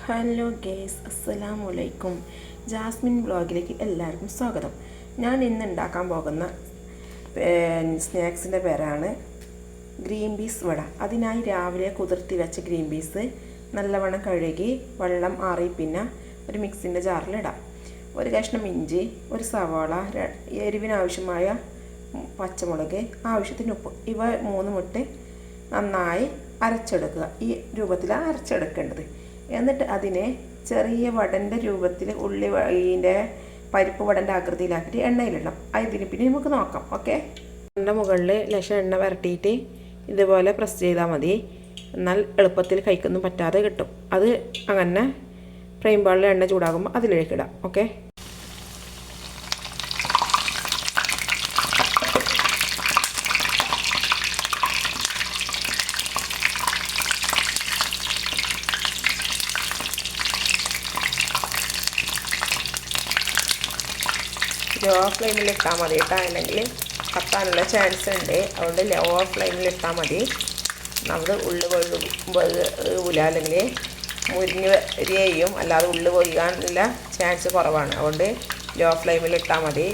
Hello guys, അസ്സലാമു അലൈക്കും. Jasmine വ്ളോഗിലേക്ക് എല്ലാവർക്കും സ്വാഗതം. ഞാൻ ഇന്ന് ഉണ്ടാക്കാൻ പോകുന്ന സ്നാക്സിൻ്റെ പേരാണ് ഗ്രീൻ പീസ് വട. അതിനായി രാവിലെ കുതിർത്തി വെച്ച ഗ്രീൻ പീസ് നല്ലവണ്ണം കഴുകി വെള്ളം ആറി പിന്നെ ഒരു മിക്സിൻ്റെ ജാറിലിടാം. ഒരു കഷ്ണം ഇഞ്ചി, ഒരു സവാള, എരിവിനാവശ്യമായ പച്ചമുളക്, ആവശ്യത്തിന് ഉപ്പ്, ഇവ മൂന്നും ഇട്ട് നന്നായി അരച്ചെടുക്കുക. ഈ രൂപത്തിലാണ് അരച്ചെടുക്കേണ്ടത്. എന്നിട്ട് അതിനെ ചെറിയ വടൻ്റെ രൂപത്തിൽ ഇതിൻ്റെ പരിപ്പ് വടൻ്റെ ആകൃതിയിലാക്കിയിട്ട് എണ്ണയിലിടണം. അതിന് പിന്നെ നമുക്ക് നോക്കാം. ഓക്കെ, അതിൻ്റെ മുകളിൽ ലേശം എണ്ണ വരട്ടിയിട്ട് ഇതുപോലെ പ്രസ് ചെയ്താൽ മതി. എന്നാൽ എളുപ്പത്തിൽ കൈക്കൊന്നും പറ്റാതെ കിട്ടും. അത് അങ്ങനെ ഫ്രെയിം പാളിൽ എണ്ണ ചൂടാകുമ്പോൾ അതിലേക്ക് ഇടാം. ഓക്കെ, ലോ ഫ്ലെയിമിൽ ഇട്ടാൽ മതി കേട്ടോ, അല്ലെങ്കിൽ കത്താനുള്ള ചാൻസ് ഉണ്ട്. അതുകൊണ്ട് ലോ ഫ്ലെയിമിൽ ഇട്ടാൽ മതി. നമ്മൾ ഉള്ളി കൊഴുകില്ല, അല്ലെങ്കിൽ മുരിഞ്ഞ് വരികയും അല്ലാതെ ഉള്ളി കൊയ്യാനുള്ള ചാൻസ് കുറവാണ്. അതുകൊണ്ട് ലോ ഫ്ലെയിമിൽ ഇട്ടാൽ മതി.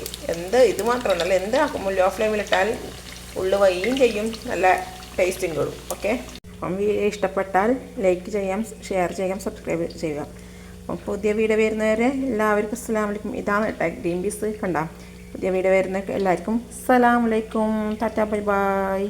ഇത് മാത്രമൊന്നുമല്ല, എന്ത് ആക്കുമ്പോൾ ലോ ഫ്ലെയിമിൽ ഇട്ടാൽ ഉള്ളി കൊയ്യുകയും ചെയ്യും, നല്ല ടേസ്റ്റും കൂടും. ഓക്കെ, അപ്പം ഇഷ്ടപ്പെട്ടാൽ ലൈക്ക് ചെയ്യാം, ഷെയർ ചെയ്യാം, സബ്സ്ക്രൈബ് ചെയ്യുക. അപ്പം പുതിയ വീഡിയോ വരുന്നവരെ എല്ലാവർക്കും അസ്സലാമു അലൈക്കും. ഇതാണ് കേട്ടോ ഗ്രീൻ പീസ്. കണ്ട പുതിയ വീഡിയോ വരുന്ന എല്ലാവർക്കും അസ്സലാമു അലൈക്കും. Tata, bye bye.